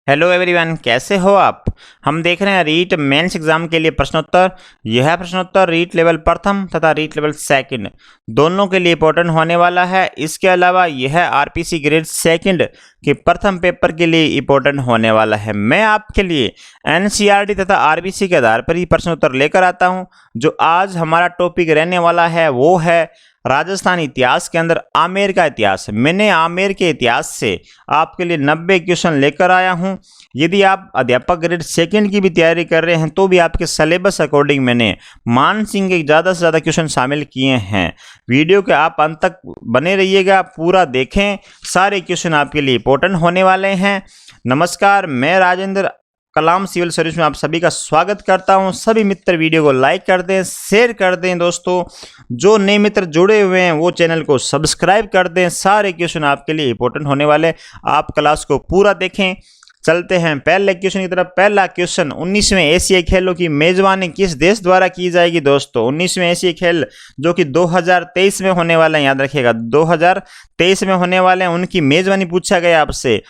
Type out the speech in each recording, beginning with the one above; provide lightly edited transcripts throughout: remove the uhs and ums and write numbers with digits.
Hello everyone, कैसे हो आप। हम देख रहे हैं रीट मेंस एग्जाम के लिए प्रश्नोत्तर। यह प्रश्नोत्तर रीट लेवल प्रथम तथा रीट लेवल सेकंड दोनों के लिए इंपॉर्टेंट होने वाला है। इसके अलावा यह आरपीसी ग्रेड सेकंड के प्रथम पेपर के लिए इंपॉर्टेंट होने वाला है। मैं आपके लिए एनसीईआरटी तथा आरबीसी के आधार पर ही प्रश्नोत्तर लेकर आता हूं। जो आज हमारा टॉपिक रहने वाला है वो है राजस्थान इतिहास के अंदर आमेर का इतिहास। मैंने आमेर के इतिहास से आपके लिए 90 क्वेश्चन लेकर आया हूं। यदि आप अध्यापक ग्रेड सेकंड की भी तैयारी कर रहे हैं तो भी आपके सिलेबस अकॉर्डिंग मैंने मान सिंह के ज़्यादा से ज़्यादा क्वेश्चन शामिल किए हैं। वीडियो के आप अंत तक बने रहिएगा, पूरा देखें, सारे क्वेश्चन आपके लिए इंपॉर्टेंट होने वाले हैं। नमस्कार, मैं राजेंद्र कलाम सिविल सर्विस में आप सभी का स्वागत करता हूं। सभी मित्र वीडियो को लाइक कर दें, शेयर कर दें। दोस्तों, जो नए मित्र जुड़े हुए हैं वो चैनल को सब्सक्राइब कर दें। सारे क्वेश्चन आपके लिए इंपॉर्टेंट होने वाले, आप क्लास को पूरा देखें। चलते हैं पहले क्वेश्चन की तरफ। पहला क्वेश्चन, 19वें एशियाई खेलों की मेजबानी किस देश द्वारा की जाएगी। दोस्तों, 19वें एशियाई खेल जो कि 2023 में होने वाले हैं, याद रखिएगा 2023 में होने वाले हैं, उनकी मेजबानी पूछा गया आपसे।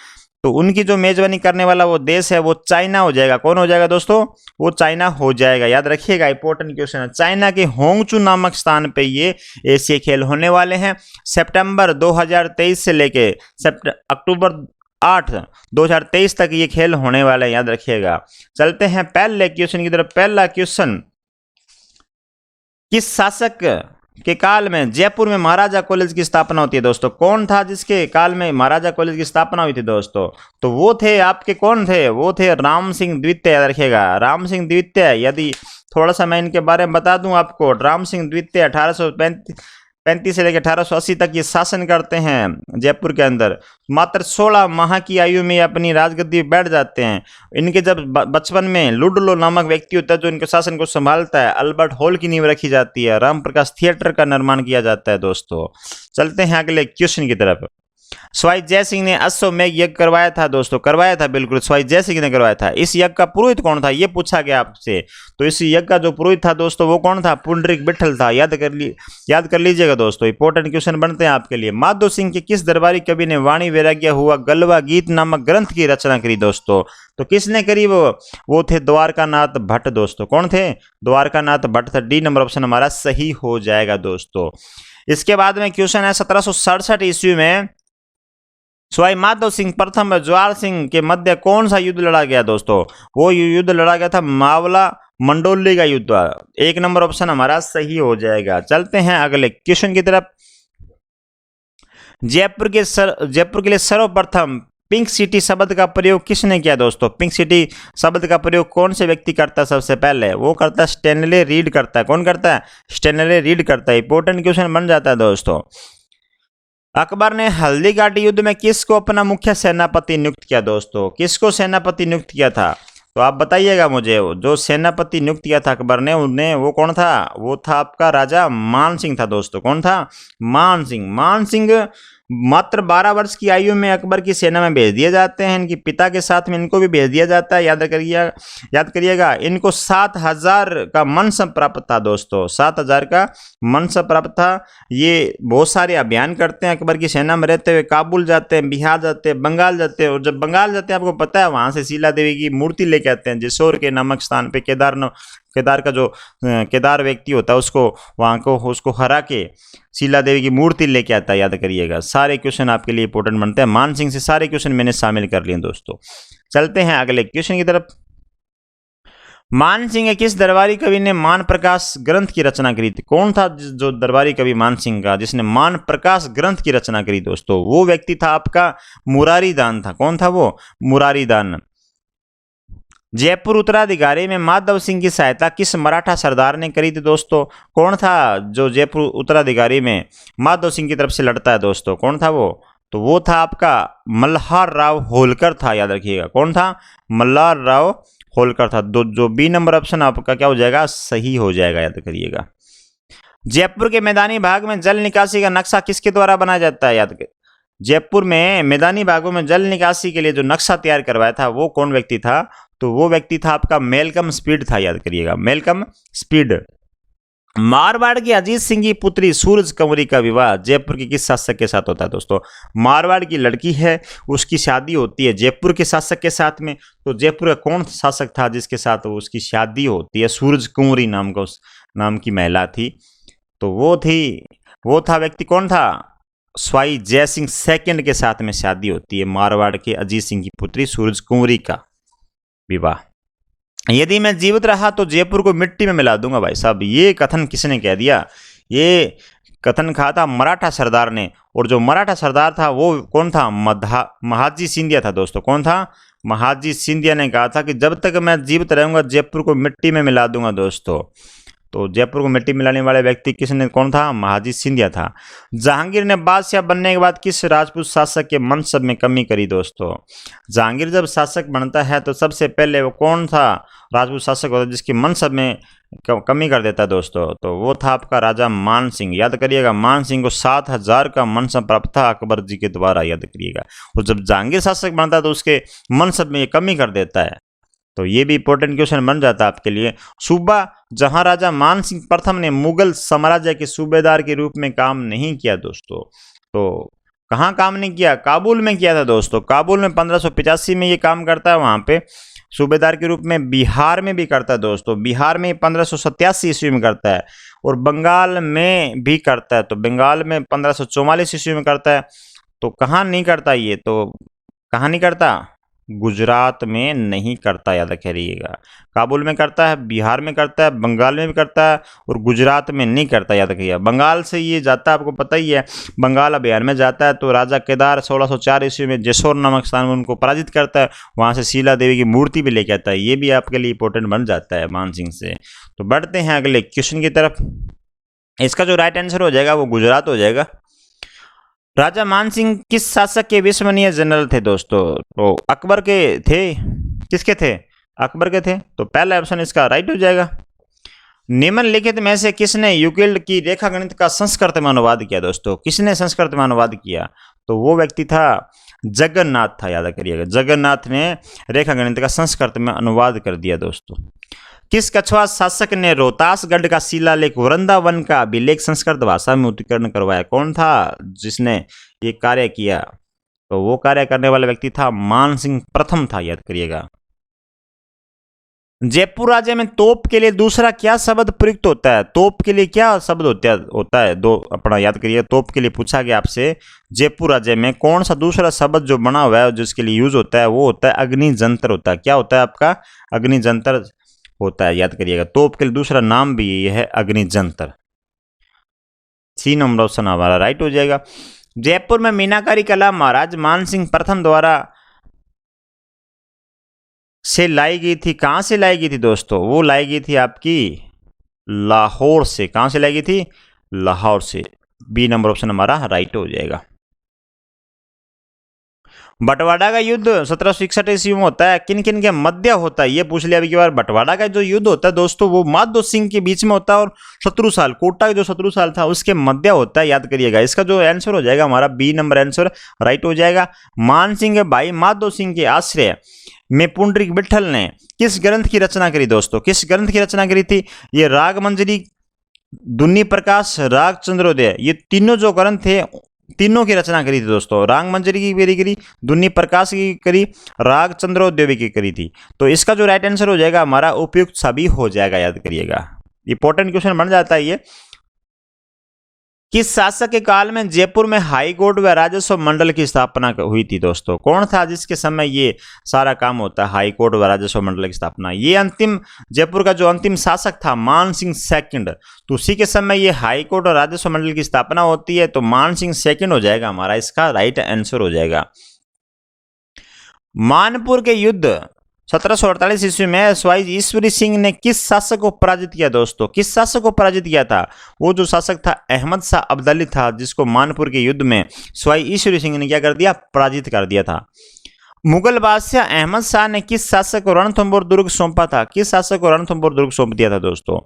तो उनकी जो मेजबानी करने वाला वो देश है वो चाइना हो जाएगा। कौन हो जाएगा दोस्तों? वो चाइना हो जाएगा। याद रखिएगा, इंपॉर्टेंट क्वेश्चन है। चाइना के होंगचू नामक स्थान पे ये एशियाई खेल होने वाले हैं। सितंबर 2023 से लेके अक्टूबर 8 2023 तक ये खेल होने वाले हैं, याद रखिएगा। चलते हैं पहले क्वेश्चन की तरफ। पहला क्वेश्चन, किस शासक के काल में जयपुर में महाराजा कॉलेज की स्थापना होती है। दोस्तों, कौन था जिसके काल में महाराजा कॉलेज की स्थापना हुई थी दोस्तों? तो वो थे आपके, कौन थे? वो थे राम सिंह द्वितीय। याद रखिएगा, राम सिंह द्वितीय। यदि थोड़ा सा मैं इनके बारे में बता दूं आपको, राम सिंह द्वितीय 1835 से लेकर 1880 तक ये शासन करते हैं जयपुर के अंदर। मात्र 16 माह की आयु में अपनी राजगद्दी पर बैठ जाते हैं। इनके जब बचपन में लुडलो नामक व्यक्ति होता है जो इनके शासन को संभालता है। अल्बर्ट हॉल की नींव रखी जाती है। राम प्रकाश थिएटर का निर्माण किया जाता है। दोस्तों, चलते हैं अगले क्वेश्चन की तरफ। स्वाई जय सिंह ने अश्वमेघ यज्ञ करवाया था। दोस्तों, करवाया था, बिल्कुल स्वाई जय सिंह ने करवाया था। इस यज्ञ का पुरोहित कौन था, ये पूछा गया आपसे। तो इस यज्ञ का जो पुरोहित था दोस्तों वो कौन था? पुंडरीक विठल था। याद कर लीजिएगा दोस्तों, इंपॉर्टेंट क्वेश्चन बनते हैं आपके लिए। माधो सिंह के किस दरबारी कवि ने वाणी वैराग्य हुआ गलवा गीत नामक ग्रंथ की रचना करी। दोस्तों, तो किसने करी? वो थे द्वारकानाथ भट्ट। दोस्तों, कौन थे? द्वारकानाथ भट्ट था। डी नंबर ऑप्शन हमारा सही हो जाएगा दोस्तों। इसके बाद में क्वेश्चन है, 1767 ईस्वी में सवाई माधव सिंह प्रथम व ज्वार सिंह के मध्य कौन सा युद्ध लड़ा गया। दोस्तों, वो युद्ध लड़ा गया था मावला मंडोली का युद्ध। एक नंबर ऑप्शन हमारा सही हो जाएगा। चलते हैं अगले क्वेश्चन की तरफ। जयपुर के लिए सर्वप्रथम पिंक सिटी शब्द का प्रयोग किसने किया। दोस्तों, पिंक सिटी शब्द का प्रयोग कौन से व्यक्ति करता है? सबसे पहले वो करता है स्टैनले रीड करता है। कौन करता है? स्टैनले रीड करता है। इंपॉर्टेंट क्वेश्चन बन जाता है दोस्तों। अकबर ने हल्दी घाटी युद्ध में किसको अपना मुख्य सेनापति नियुक्त किया। दोस्तों, किसको सेनापति नियुक्त किया था? तो आप बताइएगा मुझे। जो सेनापति नियुक्त किया था अकबर ने, उन्हें वो कौन था? वो था आपका राजा मान सिंह था। दोस्तों, कौन था? मान सिंह। मान सिंह मात्र 12 वर्ष की आयु में अकबर की सेना में भेज दिए जाते हैं। इनकी पिता के साथ में इनको भी भेज दिया जाता है। याद करिएगा। इनको 7000 का मनसब प्राप्त था। दोस्तों, 7000 का मनसब प्राप्त था। ये बहुत सारे अभियान करते हैं अकबर की सेना में रहते हुए। काबुल जाते हैं, बिहार जाते हैं, बंगाल जाते हैं। और जब बंगाल जाते हैं, आपको पता है, वहां से शीला देवी की मूर्ति लेके आते हैं जेसोर के नामक स्थान पे। केदार का जो केदार व्यक्ति होता है उसको हरा के शीला देवी की मूर्ति लेके आता है। याद करिएगा, सारे क्वेश्चन आपके लिए इंपॉर्टेंट बनते हैं। मान सिंह से सारे क्वेश्चन मैंने शामिल कर लिए दोस्तों। चलते हैं अगले क्वेश्चन की तरफ। मान सिंह के किस दरबारी कवि ने मान प्रकाश ग्रंथ की रचना करी थी? कौन था जो दरबारी कवि मान सिंह का जिसने मान प्रकाश ग्रंथ की रचना करी? दोस्तों, वो व्यक्ति था आपका मुरारी दान था। कौन था वो? मुरारी दान। जयपुर उत्तराधिकारी में माधव सिंह की सहायता किस मराठा सरदार ने करी थी। दोस्तों, कौन था जो जयपुर उत्तराधिकारी में माधव सिंह की तरफ से लड़ता है? दोस्तों, कौन था वो? तो वो था आपका मल्हार राव होलकर था। याद रखिएगा, कौन था? मल्हार राव होलकर था। जो बी नंबर ऑप्शन आपका क्या हो जाएगा? सही हो जाएगा। याद करिएगा। जयपुर के मैदानी भाग में जल निकासी का नक्शा किसके द्वारा बनाया जाता है? जयपुर में मैदानी भागों में जल निकासी के लिए जो नक्शा तैयार करवाया था वो कौन व्यक्ति था? तो वो व्यक्ति था आपका मेलकम स्पीड था। याद करिएगा, मेलकम स्पीड। मारवाड़ की अजीत सिंह की पुत्री सूरज कंवरी का विवाह जयपुर के किस शासक के साथ होता है दोस्तों? मारवाड़ की लड़की है, उसकी शादी होती है जयपुर के शासक के साथ में। तो जयपुर का कौन शासक था जिसके साथ उसकी शादी होती है? सूरज कंवरी नाम का, उस नाम की महिला थी। तो वो था व्यक्ति, कौन था? स्वाई जय सिंह सेकंड के साथ में शादी होती है मारवाड़ के अजीत सिंह की पुत्री सूरज कुंवरी का विवाह। यदि मैं जीवित रहा तो जयपुर को मिट्टी में मिला दूंगा। भाई साहब, ये कथन किसने कह दिया? ये कथन कहा था मराठा सरदार ने। और जो मराठा सरदार था वो कौन था? महाजी सिंधिया था दोस्तों। कौन था? महाजी सिंधिया ने कहा था कि जब तक मैं जीवित रहूंगा जयपुर को मिट्टी में मिला दूंगा दोस्तों। तो जयपुर को मिट्टी मिलाने वाले व्यक्ति किसने, कौन था? महाजी सिंधिया था। जहांगीर ने बादशाह बनने के बाद किस राजपूत शासक के मनसब में कमी करी दोस्तों? जहांगीर जब शासक बनता है तो सबसे पहले वो कौन था राजपूत शासक होता है जिसके मनसब में कमी कर देता है दोस्तों? तो वो था आपका राजा मान सिंह। याद करिएगा, मान सिंह को 7,000 का मनसब प्राप्त था अकबर जी के द्वारा, याद करिएगा। और जब जहांगीर शासक बनता है तो उसके मनसब में ये कमी कर देता है। तो ये भी इंपॉर्टेंट क्वेश्चन बन जाता है आपके लिए। सूबा जहां राजा मान सिंह प्रथम ने मुगल साम्राज्य के सूबेदार के रूप में काम नहीं किया दोस्तों, तो कहाँ काम नहीं किया? काबुल में किया था दोस्तों। काबुल में 1585 में ये काम करता है वहां पे सूबेदार के रूप में। बिहार में भी करता है दोस्तों, बिहार में 1587 ईस्वी में करता है। और बंगाल में भी करता है, तो बंगाल में 1544 ईस्वी में करता है। तो कहाँ नहीं करता ये? तो कहाँ नहीं करता? गुजरात में नहीं करता, याद रखिएगा। काबुल में करता है, बिहार में करता है, बंगाल में भी करता है और गुजरात में नहीं करता, याद रखिएगा। बंगाल से ये जाता है, आपको पता ही है, बंगाल अभियान में जाता है तो राजा केदार 1604 ईस्वी में जेसोर नामक स्थान में उनको पराजित करता है। वहाँ से शीला देवी की मूर्ति भी लेके आता है। ये भी आपके लिए इंपॉर्टेंट बन जाता है मान सिंह से। तो बढ़ते हैं अगले क्वेश्चन की तरफ। इसका जो राइट आंसर हो जाएगा वो गुजरात हो जाएगा। राजा मानसिंह किस शासक के विश्वसनीय जनरल थे दोस्तों? तो अकबर के थे। किसके थे? अकबर के थे। तो पहला ऑप्शन इसका राइट हो जाएगा। निम्नलिखित में से किसने यूक्लिड की रेखा गणित का संस्कृत में अनुवाद किया दोस्तों? किसने संस्कृत में अनुवाद किया? तो वो व्यक्ति था जगन्नाथ था, याद करिएगा। जगन्नाथ ने रेखा गणित का संस्कृत में अनुवाद कर दिया दोस्तों। किस कछुआ शासक ने रोहतासगढ़ का शिलालेख वृंदावन का अभिलेख संस्कृत भाषा में उत्कीर्ण करवाया? कौन था जिसने ये कार्य किया? तो वो कार्य करने वाला व्यक्ति था मान सिंह प्रथम था, याद करिएगा। जयपुर राज्य में तोप के लिए दूसरा क्या शब्द प्रयुक्त होता है? तोप के लिए क्या शब्द होता है? दो अपना याद करिए। तोप के लिए पूछा गया आपसे, जयपुर राज्य में कौन सा दूसरा शब्द जो बना हुआ है जिसके लिए यूज होता है वो होता है अग्निजंत्र होता है। क्या होता है आपका? अग्निजंत्र होता है, याद करिएगा। तोप के लिए दूसरा नाम भी ये है अग्निजंत्र। सी नंबर ऑप्शन हमारा राइट हो जाएगा। जयपुर में मीनाकारी कला महाराज मानसिंह प्रथम द्वारा से लाई गई थी। कहां से लाई गई थी दोस्तों? वो लाई गई थी आपकी लाहौर से। कहां से लाई गई थी? लाहौर से। बी नंबर ऑप्शन हमारा राइट हो जाएगा। बंटवाड़ा का युद्ध 1761 ईस्वी में होता है, किन किन के मध्य होता है? ये पूछ लिया अभी की बार। बंटवाड़ा का जो युद्ध होता है दोस्तों वो माधो सिंह के बीच में होता है और शत्रु साल कोटा का जो शत्रु साल था उसके मध्य होता है, याद करिएगा। इसका जो आंसर हो जाएगा हमारा बी नंबर आंसर राइट हो जाएगा। मान सिंह के भाई माधो सिंह के आश्रय में पुंडरीक विठल ने किस ग्रंथ की रचना करी दोस्तों? किस ग्रंथ की रचना करी थी? ये राग मंजरी, दुन्नी प्रकाश, राग चंद्रोदय, ये तीनों जो ग्रंथ थे तीनों की रचना करी थी दोस्तों। राग मंजरी की भी करी, दुन्नी प्रकाश की करी, राग चंद्रोदय की करी थी। तो इसका जो राइट आंसर हो जाएगा हमारा उपयुक्त सभी हो जाएगा, याद करिएगा। इंपॉर्टेंट क्वेश्चन बन जाता है ये। किस शासक के काल में जयपुर में हाई कोर्ट व राजस्व मंडल की स्थापना हुई थी दोस्तों? कौन था जिसके समय ये सारा काम होता है, हाई कोर्ट व राजस्व मंडल की स्थापना? ये अंतिम जयपुर का जो अंतिम शासक था मान सिंह सेकंड, तो उसी के समय ये हाई कोर्ट और राजस्व मंडल की स्थापना होती है। तो मान सिंह सेकंड हो जाएगा हमारा, इसका राइट आंसर हो जाएगा। मानपुर के युद्ध 1748 ईस्वी में स्वाई ईश्वरी सिंह ने किस शासक को पराजित किया दोस्तों? किस शासक को पराजित किया था? वो जो शासक था अहमद शाह अब्दाली था, जिसको मानपुर के युद्ध में स्वाई ईश्वरी सिंह ने क्या कर दिया? पराजित कर दिया था। मुगल बादशाह अहमद शाह ने किस शासक को रणथंभौर दुर्ग सौंपा था? किस शासक को रणथंभौर दुर्ग सौंप दिया था दोस्तों?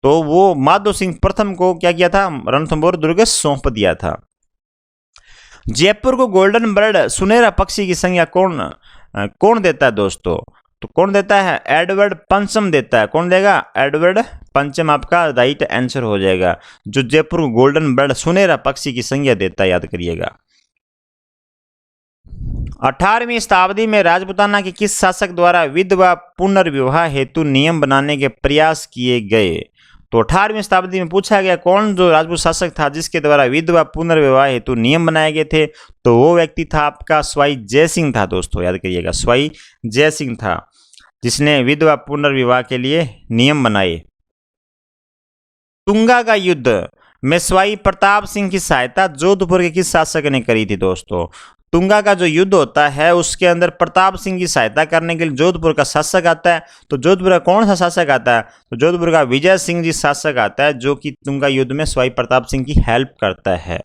तो वो माधो सिंह प्रथम को क्या किया था? रणथंभौर दुर्ग सौंप दिया था। जयपुर को गोल्डन बर्ड सुनहरा पक्षी की संज्ञा कौन देता है दोस्तों? तो कौन देता है? एडवर्ड पंचम देता है। कौन देगा? एडवर्ड पंचम आपका राइट आंसर हो जाएगा, जो जयपुर को गोल्डन बर्ड सुनहरा पक्षी की संज्ञा देता है, याद करिएगा। 18वीं शताब्दी में राजपूताना के किस शासक द्वारा विधवा पुनर्विवाह हेतु नियम बनाने के प्रयास किए गए? तो 18वीं शताब्दी में पूछा गया कौन जो राजपूत शासक था जिसके द्वारा विधवा पुनर्विवाह हेतु नियम बनाए गए थे? तो वो व्यक्ति था आपका स्वाई जयसिंह था दोस्तों, याद करिएगा, स्वाई जयसिंह था जिसने विधवा पुनर्विवाह के लिए नियम बनाए। तुंगा का युद्ध में स्वाई प्रताप सिंह की सहायता जोधपुर के किस शासक ने करी थी दोस्तों? तुंगा का जो युद्ध होता है उसके अंदर प्रताप सिंह की सहायता करने के लिए जोधपुर का शासक आता है। तो जोधपुर का कौन सा शासक आता है? तो जोधपुर का विजय सिंह जी शासक आता है, जो कि तुंगा युद्ध में स्वाई प्रताप सिंह की हेल्प करता है।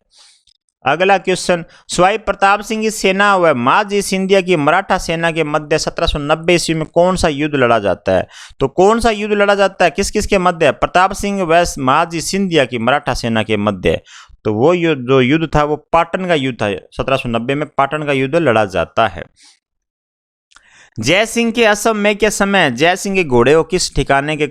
अगला क्वेश्चन, स्वाई प्रताप सिंह की सेना व माजी सिंधिया की मराठा सेना के मध्य 1790 ईस्वी में कौन सा युद्ध लड़ा जाता है? तो कौन सा युद्ध लड़ा जाता है, किस किस के मध्य? प्रताप सिंह व माजी सिंधिया की मराठा सेना के मध्य। तो वो युद्ध जो युद्ध था वो पाटन का युद्ध था, 1790 में पाटन का युद्ध लड़ा जाता है। जयसिंह के असमय के समय जयसिंह के घोड़े को किस ठिकाने के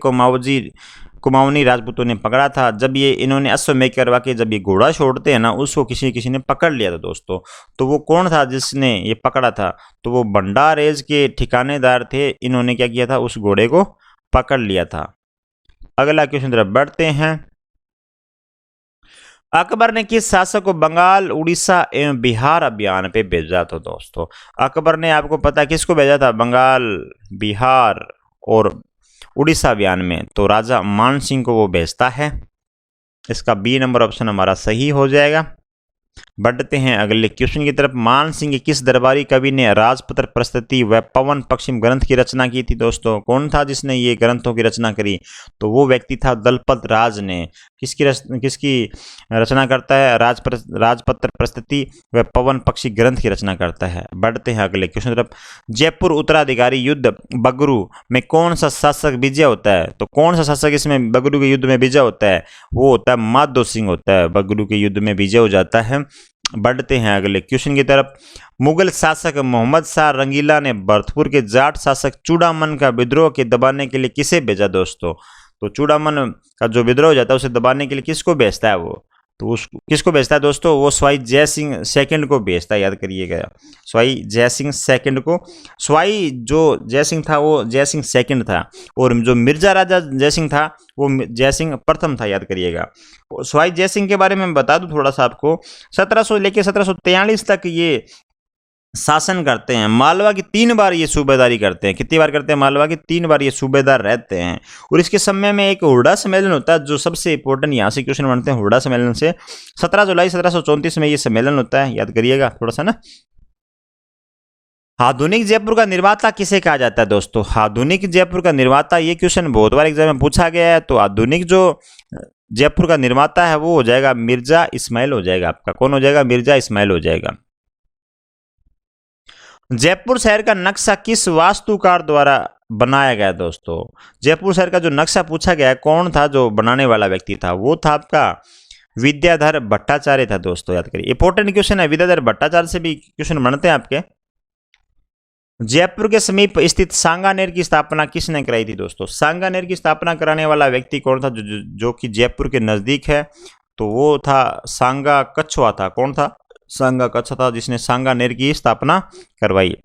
कुमाऊनी राजपूतों ने पकड़ा था? जब ये इन्होंने अश्वमेध करवा के जब ये घोड़ा छोड़ते हैं ना, उसको किसी ने पकड़ लिया था दोस्तों। तो वो कौन था जिसने ये पकड़ा था? तो वो भंडारेज के ठिकानेदार थे, इन्होंने क्या किया था? उस घोड़े को पकड़ लिया था। अगला क्वेश्चन तरफ बढ़ते हैं। अकबर ने किस शासक को बंगाल, उड़ीसा एवं बिहार अभियान पे भेजा था दोस्तों? अकबर ने, आपको पता है किसको भेजा था बंगाल, बिहार और उड़ीसा अभियान में? तो राजा मान सिंह को वो भेजता है। इसका बी नंबर ऑप्शन हमारा सही हो जाएगा। बढ़ते हैं अगले क्वेश्चन की तरफ। मान सिंह के किस दरबारी कवि ने राजपत्र प्रस्तुति व पवन पश्चिम ग्रंथ की रचना की थी दोस्तों? कौन था जिसने ये ग्रंथों की रचना करी? तो वो व्यक्ति था दलपत राज ने। किसकी रचना करता है? राजपत्र प्रस्तुति व पवन पक्षी ग्रंथ की रचना करता है। बढ़ते हैं अगले क्वेश्चन तरफ। जयपुर उत्तराधिकारी युद्ध बगरू में कौन सा शासक विजय होता है? तो कौन सा शासक इसमें बगरू के युद्ध में विजय होता है? वो होता है माधो सिंह होता है, बगरू के युद्ध में विजय हो जाता है। बढ़ते हैं अगले क्वेश्चन की तरफ। मुगल शासक मोहम्मद शाह रंगीला ने भरतपुर के जाट शासक चूड़ामन का विद्रोह के दबाने के लिए किसे भेजा दोस्तों? तो चूड़ामन का जो विद्रोह हो जाता है उसे दबाने के लिए किसको भेजता है वो? तो उसको किसको भेजता है दोस्तों? वो स्वाई जयसिंह सेकंड को भेजता है, याद करिएगा, स्वाई जयसिंह सेकंड को। स्वाई जो जयसिंह था वो जयसिंह सेकंड था, और जो मिर्जा राजा जयसिंह था वो जयसिंह प्रथम था, याद करिएगा। स्वाई जयसिंह के बारे में बता दूं थोड़ा सा आपको। 1700 लेके 1743 तक ये शासन करते हैं। मालवा की 3 बार ये सूबेदारी करते हैं। कितनी बार करते हैं? मालवा की 3 बार ये सूबेदार रहते हैं। और इसके समय में एक हुड्डा सम्मेलन होता है, जो सबसे इंपॉर्टेंट यहाँ से क्वेश्चन बनते हैं हुड्डा सम्मेलन से। 17 जुलाई 1734 में ये सम्मेलन होता है, याद करिएगा थोड़ा सा ना। आधुनिक जयपुर का निर्माता किसे कहा जाता है दोस्तों? आधुनिक जयपुर का निर्माता, ये क्वेश्चन बहुत बार एग्जाम में पूछा गया है। तो आधुनिक जो जयपुर का निर्माता है वो हो जाएगा मिर्जा इस्माइल हो जाएगा आपका। कौन हो जाएगा? मिर्जा इस्माइल हो जाएगा। जयपुर शहर का नक्शा किस वास्तुकार द्वारा बनाया गया दोस्तों? जयपुर शहर का जो नक्शा पूछा गया है, कौन था जो बनाने वाला व्यक्ति था? वो था आपका विद्याधर भट्टाचार्य था दोस्तों, याद करिए। इंपॉर्टेंट क्वेश्चन है, विद्याधर भट्टाचार्य से भी क्वेश्चन बनते हैं आपके। जयपुर के समीप स्थित सांगानेर की स्थापना किसने कराई थी दोस्तों? सांगानेर की स्थापना कराने वाला व्यक्ति कौन था जो कि जयपुर के नजदीक है? तो वो था सांगा कछुआ था। कौन था? सांगा कच्छा था जिसने सांगानेर की स्थापना करवाई।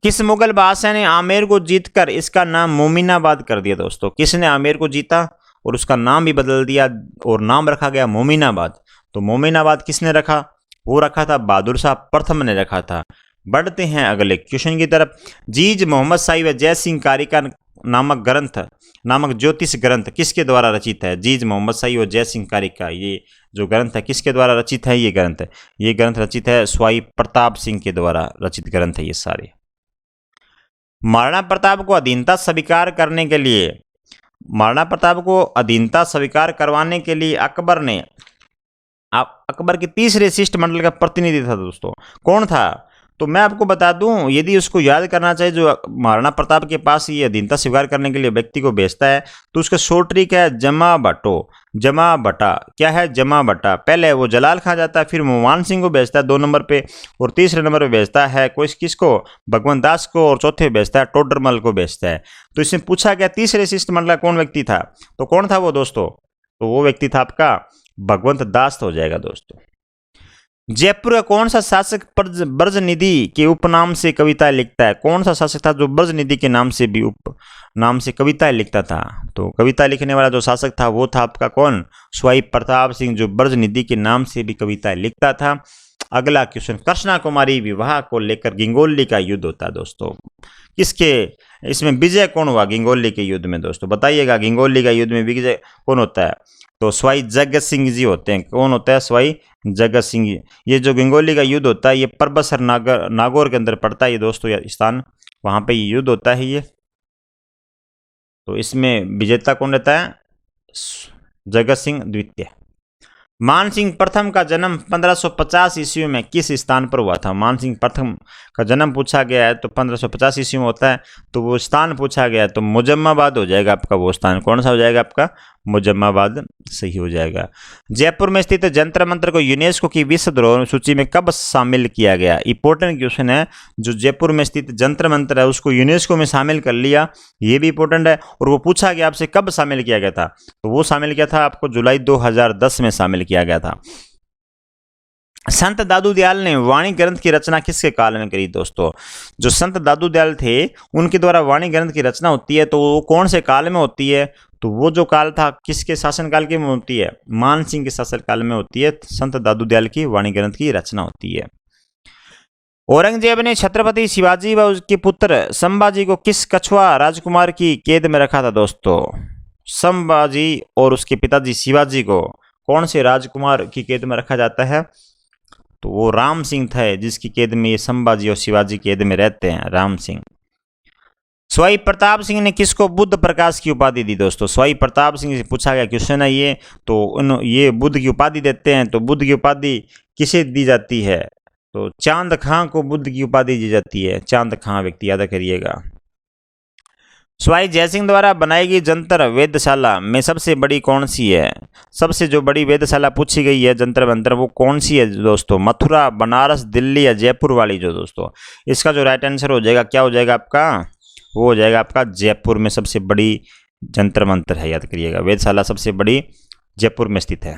किस मुगल बादशाह ने आमेर को जीतकर इसका नाम मोमिनाबाद कर दिया दोस्तों? किसने आमेर को जीता और उसका नाम भी बदल दिया और नाम रखा गया मोमिनाबाद? तो मोमिनाबाद किसने रखा? वो रखा था बहादुर शाह प्रथम ने रखा था। बढ़ते हैं अगले क्वेश्चन की तरफ। जीज मोहम्मद शाही व जयसिंह कारिका नामक ज्योतिष ग्रंथ किसके द्वारा रचित है? जीज मोहम्मद शाही और जयसिंह कारिका, ये जो ग्रंथ है किसके द्वारा रचित है? ये ग्रंथ रचित है स्वाई प्रताप सिंह के द्वारा रचित ग्रंथ है ये सारे। महाराणा प्रताप को अधीनता स्वीकार करवाने के लिए अकबर के तीसरे शिष्टमंडल का प्रतिनिधि था दोस्तों। कौन था? तो मैं आपको बता दूं, यदि उसको याद करना चाहिए जो महाराणा प्रताप के पास ये अधीनता स्वीकार करने के लिए व्यक्ति को भेजता है, तो उसका शॉर्ट ट्रिक है जमा भट्टो, जमा भट्टा। क्या है? जमा भट्टा। पहले वो जलाल खां जाता है, फिर वो मान सिंह को भेजता है 2 नंबर पे, और तीसरे नंबर पे भेजता है कोई किसको? भगवंत दास को, और चौथे भेजता है टोडरमल को भेजता है। तो इसमें पूछा गया तीसरे शिष्टमंडल का कौन व्यक्ति था, तो कौन था वो दोस्तों? तो वो व्यक्ति था आपका भगवंत दास हो जाएगा दोस्तों। जयपुर का कौन सा शासक ब्रजनिधि के उपनाम से कविताएं लिखता है? कौन सा शासक था जो ब्रजनिधि के नाम से भी नाम से कविताएं लिखता था? तो कविता लिखने वाला जो शासक था वो था आपका कौन? स्वाई प्रताप सिंह, जो ब्रजनिधि के नाम से भी कविताएं लिखता था। अगला क्वेश्चन, कृष्णा कुमारी विवाह को लेकर गिंगोली का युद्ध होता है दोस्तों। किसके इसमें विजय कौन हुआ गिंगोली के युद्ध में दोस्तों? बताइएगा, गिंगोली का युद्ध में विजय कौन होता है? तो स्वाई जगत सिंह जी होते हैं। कौन होता है? स्वाई जगत सिंह। ये जो गिंगोली का युद्ध होता है ये परबसर नागौर के अंदर पड़ता है ये दोस्तों, ये स्थान, वहां पे ये युद्ध होता है ये। तो इसमें विजेता कौन रहता है? जगत सिंह द्वितीय। मान सिंह प्रथम का जन्म 1550 ईस्वी में किस स्थान पर हुआ था? मान सिंह प्रथम का जन्म पूछा गया है तो 1550 ईस्वी में होता है, तो वो स्थान पूछा गया है तो मुजम्माबाद हो जाएगा आपका। वो स्थान कौन सा हो जाएगा आपका? मुजम्माबाद सही हो जाएगा। जयपुर में स्थित जंतर मंतर को यूनेस्को की विश्व धरोहर सूची में कब शामिल किया गया? इंपॉर्टेंट क्वेश्चन है। जो जयपुर में स्थित जंतर मंतर है उसको यूनेस्को में शामिल कर लिया, ये भी इंपॉर्टेंट है। और वो पूछा गया आपसे कब शामिल किया गया था, तो वो शामिल किया था आपको जुलाई 2010 में शामिल किया गया था। संत दादू दयाल ने वाणी ग्रंथ की रचना किसके काल में करी दोस्तों? जो संत दादू दयाल थे उनके द्वारा वाणी ग्रंथ की रचना होती है, तो वो कौन से काल में होती है? तो वो जो काल था किसके शासन काल के में होती है? मान सिंह के शासन काल में होती है। संत दादू दयाल की वाणी ग्रंथ की रचना होती है। औरंगजेब ने छत्रपति शिवाजी व उसके पुत्र संभाजी को किस कछुआ राजकुमार की कैद में रखा था दोस्तों? संभाजी और उसके पिताजी शिवाजी को कौन से राजकुमार की कैद में रखा जाता है? तो वो राम सिंह थे जिसकी कैद में ये संभाजी और शिवाजी कैद में रहते हैं, राम सिंह। स्वाई प्रताप सिंह ने किसको बुद्ध प्रकाश की उपाधि दी दोस्तों? स्वाई प्रताप सिंह से पूछा गया क्वेश्चन है ये, तो ये बुद्ध की उपाधि देते हैं। तो बुद्ध की उपाधि किसे दी जाती है? तो चांद खां को बुद्ध की उपाधि दी जाती है। चांद खां व्यक्ति याद करिएगा। स्वाई जयसिंह द्वारा बनाई गई जंतर वेदशाला में सबसे बड़ी कौन सी है? सबसे जो बड़ी वेदशाला पूछी गई है जंतर मंतर वो कौन सी है दोस्तों? मथुरा, बनारस, दिल्ली या जयपुर वाली जो दोस्तों? इसका जो राइट आंसर हो जाएगा क्या हो जाएगा आपका? वो हो जाएगा आपका जयपुर में सबसे बड़ी जंतर मंतर है, याद करिएगा। वेदशाला सबसे बड़ी जयपुर में स्थित है।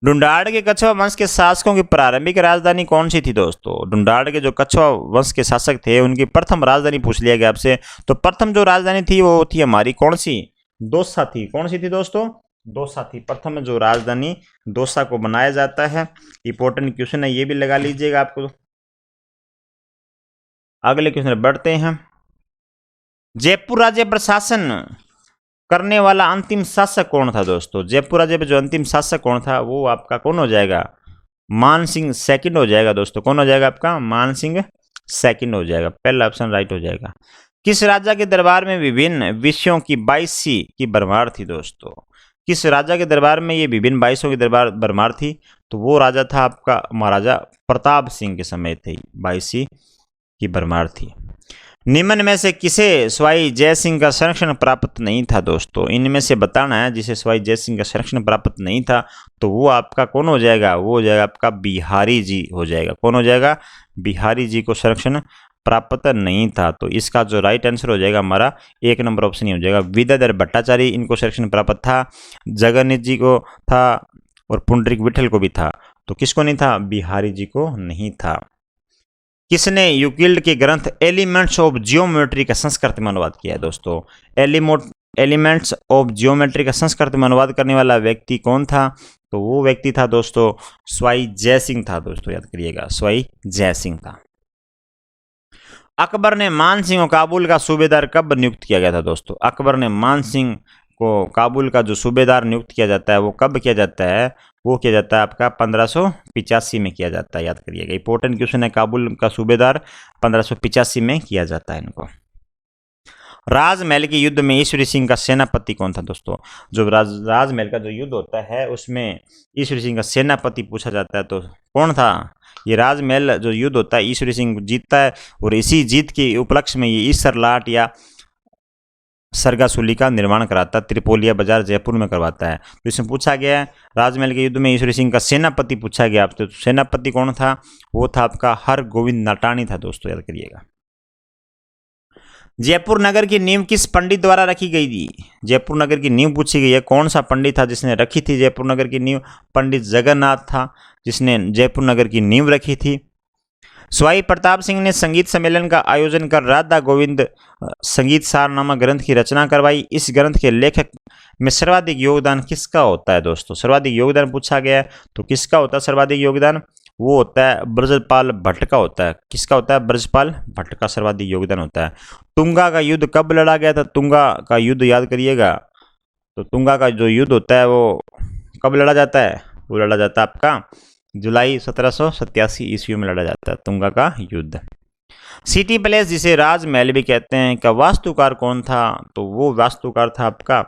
ढूंढाड़ के कछुआ वंश के शासकों की प्रारंभिक राजधानी कौन सी थी दोस्तों? ढूंढाड़ के जो कछुआ वंश के शासक थे उनकी प्रथम राजधानी पूछ लिया गया आपसे। तो प्रथम जो राजधानी थी वो थी हमारी कौन सी? दौसा थी। कौन सी थी दोस्तों? दौसा थी। प्रथम जो राजधानी दौसा को बनाया जाता है। इंपॉर्टेंट क्वेश्चन है, ये भी लगा लीजिएगा आपको। अगले क्वेश्चन बढ़ते हैं। जयपुर राज्य पर शासन करने वाला अंतिम शासक कौन था दोस्तों? जयपुर राज्य पे जो अंतिम शासक कौन था वो आपका कौन हो जाएगा? मान सिंह सेकंड हो जाएगा दोस्तों। कौन हो जाएगा आपका? मान सिंह सेकंड हो जाएगा। पहला ऑप्शन राइट हो जाएगा। किस राजा के दरबार में विभिन्न विषयों की 22वीं की भरमार थी दोस्तों? किस राजा के दरबार में ये विभिन्न 22 की भरमार थी? तो वो राजा था आपका महाराजा प्रताप सिंह के समय थी 22 की भरमार थी। निम्न में से किसे स्वाई जय सिंह का संरक्षण प्राप्त नहीं था दोस्तों? इनमें से बताना है जिसे स्वाई जय सिंह का संरक्षण प्राप्त नहीं था, तो वो आपका कौन हो जाएगा? वो हो जाएगा आपका बिहारी जी हो जाएगा। कौन हो जाएगा? बिहारी जी को संरक्षण प्राप्त नहीं था। तो इसका जो राइट आंसर हो जाएगा हमारा 1 नंबर ऑप्शन ही हो जाएगा। विद्याधर भट्टाचार्य इनको संरक्षण प्राप्त था, जगन्नाथ जी को था और पुंडरीक विठल को भी था। तो किसको नहीं था? बिहारी जी को नहीं था। किसने यूक्लिड के ग्रंथ एलिमेंट्स ऑफ जियोमेट्री का संस्कृत में अनुवाद किया है दोस्तों? एलिमेंट्स ऑफ जियोमेट्री का संस्कृत में अनुवाद करने वाला व्यक्ति कौन था? तो वो व्यक्ति था दोस्तों स्वाई जय सिंह था दोस्तों, याद करिएगा, स्वाई जय सिंह था। अकबर ने मान सिंह को काबुल का सूबेदार कब नियुक्त किया गया था दोस्तों? अकबर ने मान सिंह को काबुल का जो सूबेदार नियुक्त किया जाता है वो कब किया जाता है? वो किया जाता है आपका 1585 में किया जाता है, याद करिएगा। इंपॉर्टेंट क्वेश्चन है, काबुल का सूबेदार 1585 में किया जाता है इनको। राजमहल के युद्ध में ईश्वरी सिंह का सेनापति कौन था दोस्तों? जो राजमहल का जो युद्ध होता है उसमें ईश्वरी सिंह का सेनापति पूछा जाता है, तो कौन था? ये राजमहल जो युद्ध होता है ईश्वरी सिंह जीतता है, और इसी जीत के उपलक्ष्य में ये ईसर लाट या सरगासुली का निर्माण कराता है, त्रिपोलिया बाजार जयपुर में करवाता है। तो इसमें पूछा गया है राजमहल के युद्ध में ईश्वरी सिंह का सेनापति पूछा गया आपसे, तो सेनापति कौन था? वो था आपका हरगोविंद नटानी था दोस्तों, याद करिएगा। जयपुर नगर की नींव किस पंडित द्वारा रखी गई थी? जयपुर नगर की नींव पूछी गई है, कौन सा पंडित था जिसने रखी थी जयपुर नगर की नींव? पंडित जगन्नाथ था जिसने जयपुर नगर की नींव रखी थी। स्वाई प्रताप सिंह ने संगीत सम्मेलन का आयोजन कर राधा गोविंद संगीत सार नामक ग्रंथ की रचना करवाई। इस ग्रंथ के लेखक में सर्वाधिक योगदान किसका होता है दोस्तों? सर्वाधिक योगदान पूछा गया है, तो किसका होता है सर्वाधिक योगदान? वो होता है ब्रजपाल भट्ट का होता है। किसका होता है? ब्रजपाल भट्ट का सर्वाधिक योगदान होता है। तुंगा का युद्ध कब लड़ा गया था? तुंगा का युद्ध याद करिएगा, तो तुंगा का जो युद्ध होता है वो कब लड़ा जाता है? वो लड़ा जाता है आपका जुलाई 1787 ईस्वी में लड़ा जाता है तुंगा का युद्ध। सिटी पैलेस जिसे राजमहल भी कहते हैं का वास्तुकार कौन था? तो वो वास्तुकार था आपका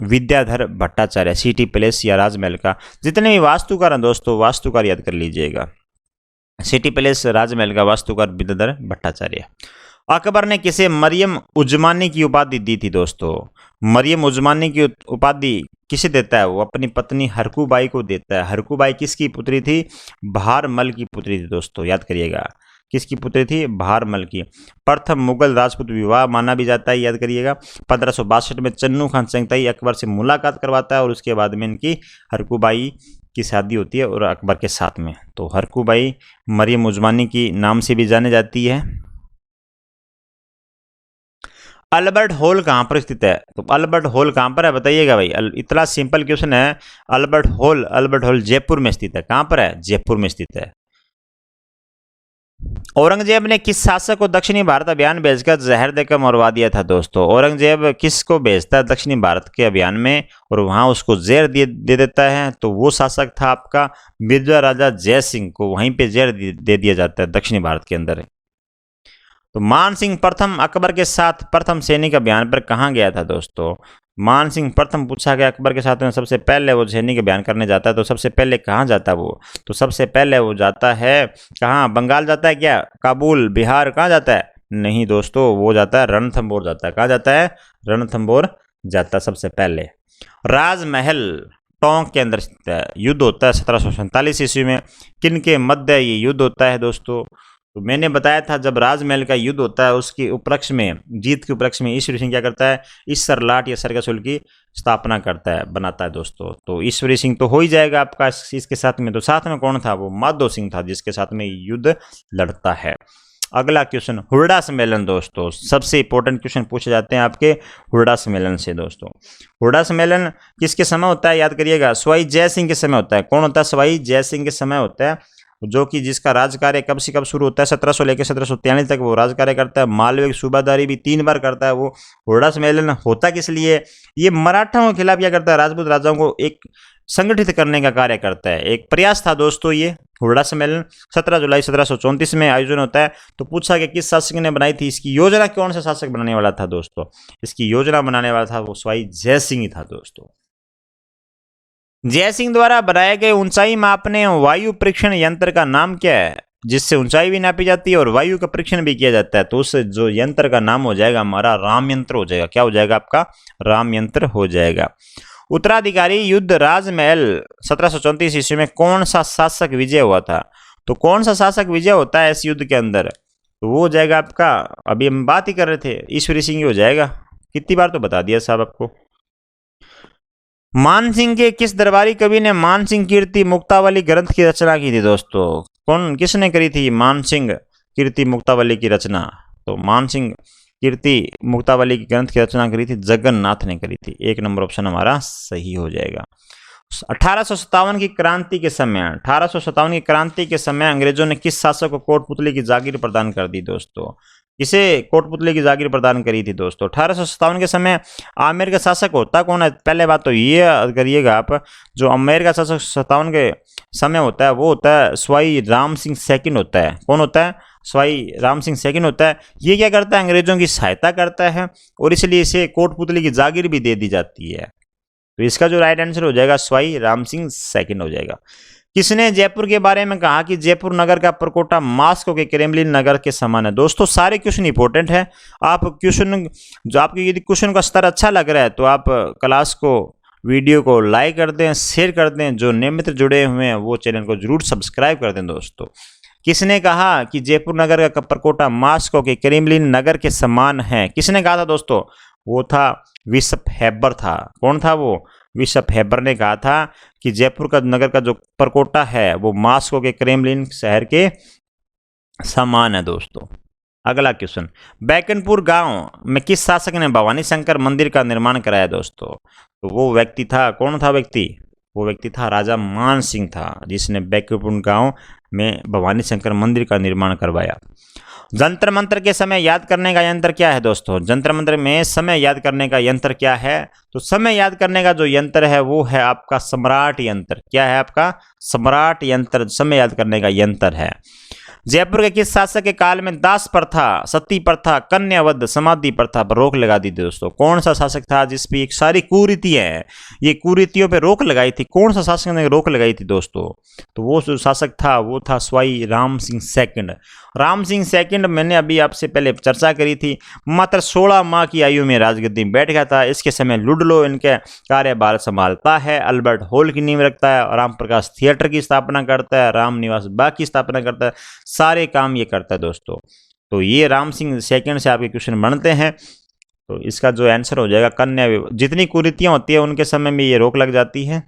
विद्याधर भट्टाचार्य। सिटी पैलेस या राजमहल का जितने भी वास्तुकार हैं दोस्तों, वास्तुकार याद कर लीजिएगा। सिटी पैलेस राजमहल का वास्तुकार विद्याधर भट्टाचार्य। अकबर ने किसे मरियम उजमानी की उपाधि दी थी दोस्तों? मरियम उजमानी की उपाधि किसे देता है? वो अपनी पत्नी हरकूबाई को देता है। हरकूबाई किसकी पुत्री थी? बहारमल की पुत्री थी दोस्तों, याद करिएगा। किसकी पुत्री थी? बहारमल की। प्रथम मुगल राजपूत विवाह माना भी जाता है, याद करिएगा। 1562 में चन्नू खान चंगताई अकबर से मुलाकात करवाता है और उसके बाद में इनकी हरकूबाई की शादी होती है और अकबर के साथ में। तो हरकूबाई मरियम उजमानी की नाम से भी जानी जाती है। अल्बर्ट हॉल कहाँ पर स्थित है? तो अल्बर्ट हॉल कहाँ पर है बताइएगा भाई। इतना सिंपल क्वेश्चन है। अल्बर्ट हॉल जयपुर में स्थित है। कहाँ पर है? जयपुर में स्थित है। औरंगजेब ने किस शासक को दक्षिणी भारत अभियान भेजकर जहर देकर मरवा दिया था दोस्तों? औरंगजेब किसको भेजता है दक्षिणी भारत के अभियान में और वहां उसको जहर दे देता है? तो वो शासक था आपका बिरजा राजा जय सिंह को वहीं पे जहर दे दिया जाता है दक्षिणी भारत के अंदर। तो मान सिंह प्रथम अकबर के साथ प्रथम सैनिक अभियान पर कहाँ गया था दोस्तों? मान सिंह प्रथम पूछा गया अकबर के साथ में सबसे पहले वो सैनिक अभियान करने जाता है, तो सबसे पहले कहाँ जाता है वो? तो सबसे पहले वो जाता है कहाँ? बंगाल जाता है क्या? काबुल, बिहार, कहाँ जाता है? नहीं दोस्तों, वो जाता है रणथंबोर जाता है। कहाँ जाता है? रणथंबोर जाता है सबसे पहले। राजमहल टोंक के अंदर युद्ध होता है 1747 ईस्वी में। किन के मध्य ये युद्ध होता है दोस्तों? तो मैंने बताया था जब राजमहल का युद्ध होता है उसके उपलक्ष्य में, जीत के उपलक्ष्य में ईश्वरी सिंह क्या करता है? ईसर लाट या सरगासुल की स्थापना करता है, बनाता है दोस्तों। तो ईश्वरी सिंह तो हो ही जाएगा आपका इसके साथ में। तो साथ में कौन था? वो माधो सिंह था जिसके साथ में युद्ध लड़ता है। अगला क्वेश्चन हुरडा सम्मेलन दोस्तों, सबसे इंपॉर्टेंट क्वेश्चन पूछे जाते हैं आपके हुरडा सम्मेलन से दोस्तों। हुरडा सम्मेलन किसके समय होता है? याद करिएगा, सवाई जय सिंह के समय होता है। कौन होता है? सवाई जय सिंह के समय होता है, जो कि जिसका राज कार्य कब से कब शुरू होता है? 1700 लेकर 1743 तक वो राज कार्य करता है। मालवे की सूबादारी भी 3 बार करता है वो। हुरडा सम्मेलन होता किस लिए? ये मराठाओं के खिलाफ क्या करता है? राजपूत राजाओं को एक संगठित करने का कार्य करता है। एक प्रयास था दोस्तों ये हुरडा सम्मेलन। 17 जुलाई 1734 में आयोजन होता है। तो पूछा कि किस शासक ने बनाई थी इसकी योजना? कौन सा शासक बनाने वाला था दोस्तों? इसकी योजना बनाने वाला था वो सवाई जय सिंह ही था दोस्तों। जय सिंह द्वारा बनाए गए ऊंचाई मापने वायु परीक्षण यंत्र का नाम क्या है? जिससे ऊंचाई भी नापी जाती है और वायु का परीक्षण भी किया जाता है। तो उस जो यंत्र का नाम हो जाएगा हमारा राम यंत्र हो जाएगा। क्या हो जाएगा आपका? राम यंत्र हो जाएगा। उत्तराधिकारी युद्ध राजमहल 1734 ईस्वी में कौन सा शासक विजय हुआ था? तो कौन सा शासक विजय होता है इस युद्ध के अंदर? तो वो हो जाएगा आपका, अभी हम बात ही कर रहे थे, ईश्वरी सिंह ही हो जाएगा। कितनी बार तो बता दिया साहब आपको। मानसिंह के किस दरबारी कवि ने मानसिंह कीर्ति मुक्तावली ग्रंथ की रचना की थी दोस्तों? कौन किसने करी थी मानसिंह कीर्ति मुक्तावली की रचना? तो मानसिंह कीर्ति मुक्तावली की ग्रंथ की रचना करी थी जगन्नाथ ने करी थी। 1 नंबर ऑप्शन हमारा सही हो जाएगा। 1857 की क्रांति के समय अंग्रेजों ने किस शासक को कोटपुतली की जागीर प्रदान कर दी दोस्तों? किसे कोटपुतली की जागीर प्रदान करी थी दोस्तों? 1857 के समय आमेर का शासक होता कौन है? पहले बात तो ये करिएगा आप, जो आमेर का शासक 57 के समय होता है वो होता है सवाई राम सिंह सेकंड होता है। कौन होता है? सवाई राम सिंह सेकंड होता है। ये क्या करता है, अंग्रेजों की सहायता करता है और इसलिए इसे कोटपुतली की जागीर भी दे दी जाती है। तो इसका जो राइट आंसर हो जाएगा सवाई राम सिंह सेकंड हो जाएगा। किसने जयपुर के बारे में कहा कि जयपुर नगर का परकोटा मास्को के क्रेमलिन नगर के समान है? दोस्तों सारे क्वेश्चन इंपॉर्टेंट है। आप क्वेश्चन जो आपके यदि क्वेश्चन का स्तर अच्छा लग रहा है तो आप क्लास को वीडियो को लाइक कर दें, शेयर कर दें। जो नए मित्र जुड़े हुए हैं वो चैनल को जरूर सब्सक्राइब कर दें। दोस्तों किसने कहा कि जयपुर नगर का परकोटा मास्को के क्रेमलिन नगर के समान है? किसने कहा था दोस्तों? वो था बिशप हेबर था। कौन था वो? बिशप हेबर ने कहा था कि जयपुर का नगर का जो परकोटा है वो मास्को के क्रेमलिन शहर के समान है। दोस्तों अगला क्वेश्चन, बैकनपुर गांव में किस शासक ने भवानी शंकर मंदिर का निर्माण कराया? दोस्तों तो वो व्यक्ति था, कौन था व्यक्ति? वो व्यक्ति था राजा मान सिंह था, जिसने बैकनपुर गांव में भवानी शंकर मंदिर का निर्माण करवाया। जंतर मंत्र के समय याद करने का यंत्र क्या है? दोस्तों जंतर मंत्र में समय याद करने का यंत्र क्या है? तो समय याद करने का जो यंत्र है वो है आपका सम्राट यंत्र। क्या है आपका? सम्राट यंत्र समय याद करने का यंत्र है। जयपुर के किस शासक के काल में दास प्रथा, सती प्रथा, कन्यावध, समाधि प्रथा पर रोक लगा दी थी? दोस्तों कौन सा शासक था जिस पे एक सारी कुरीतियां हैं, ये कुरीतियों पे रोक लगाई थी? कौन सा शासक ने रोक लगाई थी दोस्तों? तो वो जो शासक था वो था सवाई राम सिंह सेकंड। राम सिंह सेकंड मैंने अभी आपसे पहले चर्चा करी थी, मात्र 16 माह की आयु में राजगद्दी में बैठ गया था। इसके समय लुडलो इनके कार्यभार संभालता है, अल्बर्ट हॉल की नींव रखता है, राम प्रकाश थिएटर की स्थापना करता है, राम निवास बाग की स्थापना करता है, सारे काम ये करता है। दोस्तों तो ये राम सिंह सेकंड से आपके क्वेश्चन बनते हैं। तो इसका जो आंसर हो जाएगा कन्या विवाह। जितनी कुरीतियां होती है उनके समय में ये रोक लग जाती है।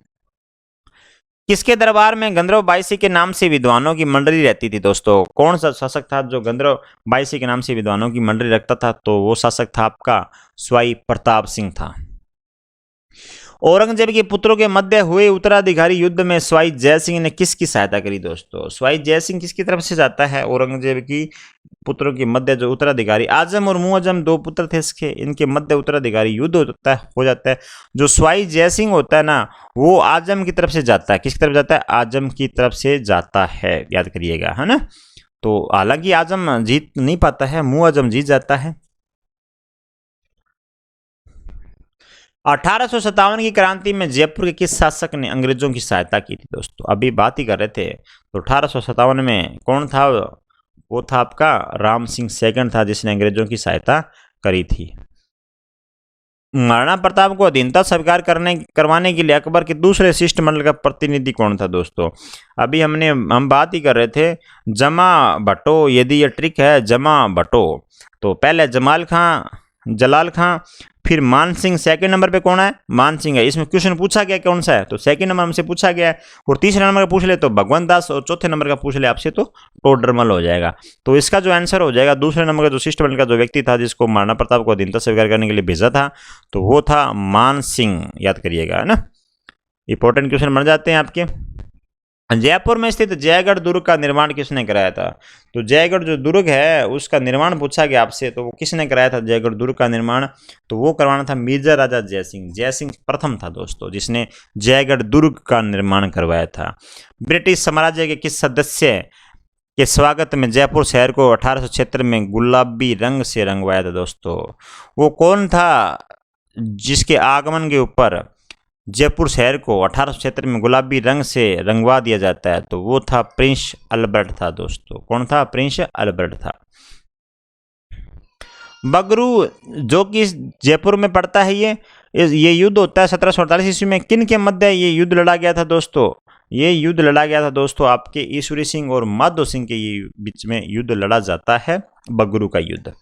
किसके दरबार में गंधर्व बाईसी के नाम से विद्वानों की मंडली रहती थी? दोस्तों कौन सा शासक था जो गंधर्व बाईसी के नाम से विद्वानों की मंडली रखता था? तो वो शासक था आपका सवाई प्रताप सिंह था। औरंगजेब के पुत्रों के मध्य हुए उत्तराधिकारी युद्ध में सवाई जय सिंह ने किसकी सहायता करी? दोस्तों सवाई जय सिंह किसकी तरफ से जाता है? औरंगजेब की पुत्रों के मध्य जो उत्तराधिकारी, आजम और मुअज्जम दो पुत्र थे इसके, इनके मध्य उत्तराधिकारी युद्ध हो जाता है। जो सवाई जय सिंह होता है ना वो आजम की तरफ से जाता है। किसकी तरफ जाता है? आजम की तरफ से जाता है, याद करिएगा, है ना। तो हालांकि आजम जीत नहीं पाता है, मुअज्जम जीत जाता है। 1857 की क्रांति में जयपुर के किस शासक ने अंग्रेजों की सहायता की थी? दोस्तों अभी बात ही कर रहे थे। तो 1857 में कौन था? वो था आपका राम सिंह सेकंड था, जिसने अंग्रेजों की सहायता करी थी। महाराणा प्रताप को अधीनता स्वीकार करवाने के लिए अकबर के दूसरे शिष्टमंडल का प्रतिनिधि कौन था? दोस्तों अभी हम बात ही कर रहे थे जमा भट्टो। यदि ये ट्रिक है जमा भट्टो, तो पहले जलाल खां, फिर मान सिंह, सेकंड नंबर पे कौन है? मान सिंह है। इसमें क्वेश्चन पूछा गया कौन सा है? तो सेकंड नंबर हमसे पूछा गया है। और तीसरे नंबर का पूछ ले तो भगवंत दास, और चौथे नंबर का पूछ ले आपसे तो टोडरमल हो जाएगा। तो इसका जो आंसर हो जाएगा दूसरे नंबर का जो शिष्टमंडल का जो व्यक्ति था जिसको महाराणा प्रताप को अधीनता स्वीकार करने के लिए भेजा था, तो वो था मान सिंह, याद करिएगा, है ना। इंपॉर्टेंट क्वेश्चन बन जाते हैं आपके। जयपुर में स्थित जयगढ़ दुर्ग का निर्माण किसने कराया था? तो जयगढ़ जो दुर्ग है उसका निर्माण पूछा गया आपसे, तो वो किसने कराया था जयगढ़ दुर्ग का निर्माण? तो वो करवाना था मेजर राजा जयसिंह। जयसिंह प्रथम था दोस्तों जिसने जयगढ़ दुर्ग का निर्माण करवाया था। ब्रिटिश साम्राज्य के किस सदस्य के स्वागत में जयपुर शहर को 1876 में गुलाबी रंग से रंगवाया था? दोस्तों वो कौन था जिसके आगमन के ऊपर जयपुर शहर को 1876 में गुलाबी रंग से रंगवा दिया जाता है? तो वो था प्रिंस अल्बर्ट था। दोस्तों कौन था? प्रिंस अल्बर्ट था। बगरू जो कि जयपुर में पड़ता है, ये युद्ध होता है 1748 ईस्वी में। किन के मध्य ये युद्ध लड़ा गया था? दोस्तों ये युद्ध लड़ा गया था दोस्तों आपके ईश्वरी सिंह और माधो सिंह के ये बीच में युद्ध लड़ा जाता है, बगरू का युद्ध।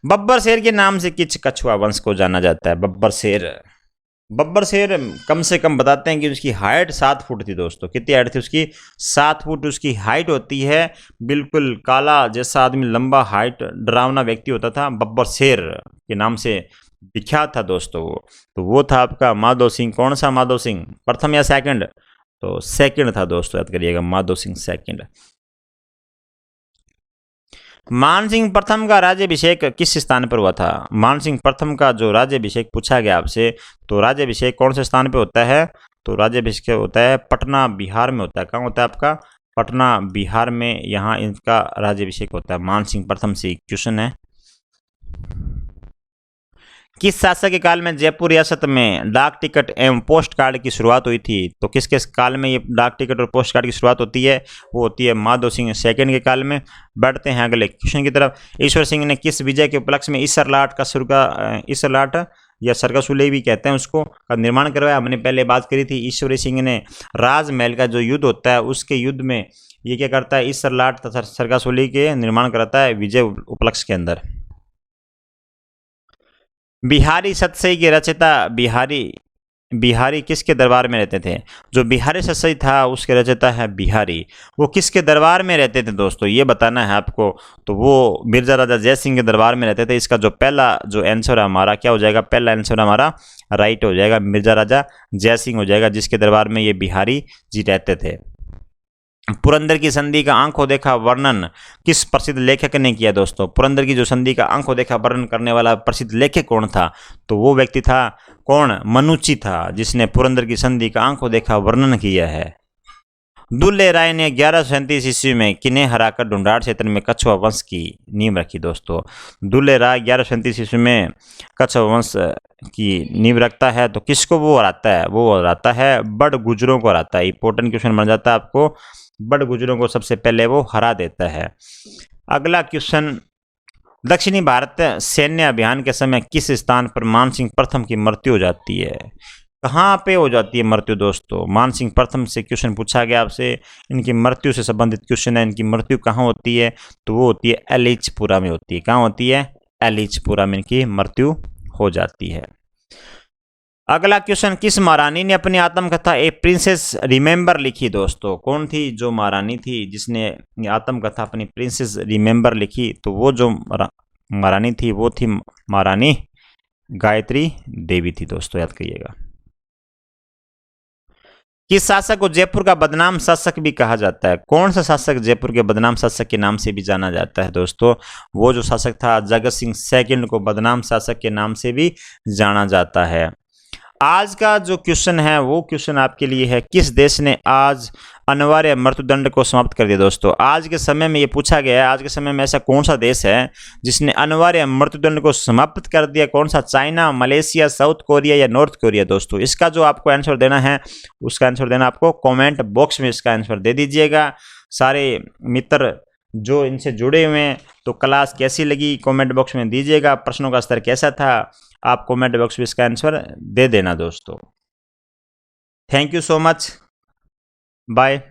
बब्बर शेर के नाम से किस कछुआ वंश को जाना जाता है? बब्बर शेर कम से कम बताते हैं कि उसकी हाइट 7 फुट थी। दोस्तों कितनी हाइट थी उसकी? 7 फुट उसकी हाइट होती है। बिल्कुल काला जैसा आदमी, लंबा हाइट, डरावना व्यक्ति होता था, बब्बर शेर के नाम से विख्यात था दोस्तों वो। तो वो था आपका माधो सिंह। कौन सा माधो सिंह? प्रथम या सेकंड? तो सेकंड था दोस्तों, याद करिएगा, माधो सिंह सेकंड। मानसिंह प्रथम का राज्याभिषेक किस स्थान पर हुआ था? मानसिंह प्रथम का जो राज्याभिषेक पूछा गया आपसे, तो राज्याभिषेक कौन से स्थान पे होता है? तो राज्याभिषेक होता है पटना, बिहार में होता है। कहाँ होता है आपका? पटना बिहार में, यहाँ इनका राज्याभिषेक होता है। मान सिंह प्रथम से क्वेश्चन है। किस शासक के काल में जयपुर रियासत में डाक टिकट एवं पोस्ट कार्ड की शुरुआत हुई थी? तो किसके काल में ये डाक टिकट और पोस्ट कार्ड की शुरुआत होती है? वो होती है माधो सिंह सेकंड के काल में। बढ़ते हैं अगले क्वेश्चन की तरफ। ईश्वर सिंह ने किस विजय के उपलक्ष्य में ईसरलाट का ईसरलाट या सरगासुले भी कहते हैं उसको, का निर्माण करवाया? हमने पहले बात करी थी। ईश्वरी सिंह ने राजमहल का जो युद्ध होता है उसके युद्ध में ये क्या करता है? ईसरलाट तथा सरगासुले के निर्माण कराता है विजय उपलक्ष्य के अंदर। बिहारी सतसई के रचयिता बिहारी किसके दरबार में रहते थे? जो बिहारी सतसई था उसके रचयिता है बिहारी। वो किसके दरबार में रहते थे दोस्तों, ये बताना है आपको। तो वो मिर्जा राजा जय सिंह के दरबार में रहते थे। इसका जो पहला जो आंसर हमारा क्या हो जाएगा? पहला आंसर हमारा राइट हो जाएगा, मिर्जा राजा जय सिंह हो जाएगा, जिसके दरबार में ये बिहारी जी रहते थे। पुरंदर की संधि का आंखों देखा वर्णन किस प्रसिद्ध लेखक ने किया दोस्तों? पुरंदर की जो संधि का आंखों देखा वर्णन करने वाला प्रसिद्ध लेखक कौन था? तो वो व्यक्ति था कौन? मनुची था, जिसने पुरंदर की संधि का आंखों देखा वर्णन किया है। दुल्ले राय ने 1137 ईस्वी में किन्हें हराकर ढूंढाड़ क्षेत्र में कछुआ वंश की नींव रखी दोस्तों? दुल्ले राय 1137 ईस्वी में कछुआ वंश की नींव रखता है। तो किसको वो हराता है? वो हराता है बड़ गुजरों को हराता है। इंपॉर्टेंट क्वेश्चन बन जाता है आपको। बड़ गुजरों को सबसे पहले वो हरा देता है। अगला क्वेश्चन, दक्षिणी भारत सैन्य अभियान के समय किस स्थान पर मानसिंह प्रथम की मृत्यु हो जाती है? कहाँ पे हो जाती है मृत्यु दोस्तों? मानसिंह प्रथम से क्वेश्चन पूछा गया आपसे, इनकी मृत्यु से संबंधित क्वेश्चन है। इनकी मृत्यु कहाँ होती है? तो वो होती है एलिचपुरा में होती है। कहाँ होती है? एलिचपुरा में इनकी मृत्यु हो जाती है। अगला क्वेश्चन, किस महारानी ने अपनी आत्मकथा ए प्रिंसेस रिमेंबर लिखी दोस्तों? कौन थी जो महारानी थी जिसने आत्मकथा अपनी प्रिंसेस रिमेंबर लिखी? तो वो जो महारानी थी वो थी महारानी गायत्री देवी थी दोस्तों, याद करिएगा। किस शासक को जयपुर का बदनाम शासक भी कहा जाता है? कौन सा शासक जयपुर के बदनाम शासक के नाम से भी जाना जाता है दोस्तों? वो जो शासक था जगत सिंह सेकंड को बदनाम शासक के नाम से भी जाना जाता है। आज का जो क्वेश्चन है वो क्वेश्चन आपके लिए है, किस देश ने आज अनिवार्य मृत्युदंड को समाप्त कर दिया दोस्तों? आज के समय में ये पूछा गया है, आज के समय में ऐसा कौन सा देश है जिसने अनिवार्य मृत्युदंड को समाप्त कर दिया? कौन सा? चाइना, मलेशिया, साउथ कोरिया या नॉर्थ कोरिया दोस्तों? इसका जो आपको आंसर देना है उसका आंसर देना आपको कॉमेंट बॉक्स में इसका आंसर दे दीजिएगा। सारे मित्र जो इनसे जुड़े हुए हैं, तो क्लास कैसी लगी कमेंट बॉक्स में दीजिएगा। प्रश्नों का स्तर कैसा था आप कमेंट बॉक्स में इसका आंसर दे देना दोस्तों। Thank you so much, bye.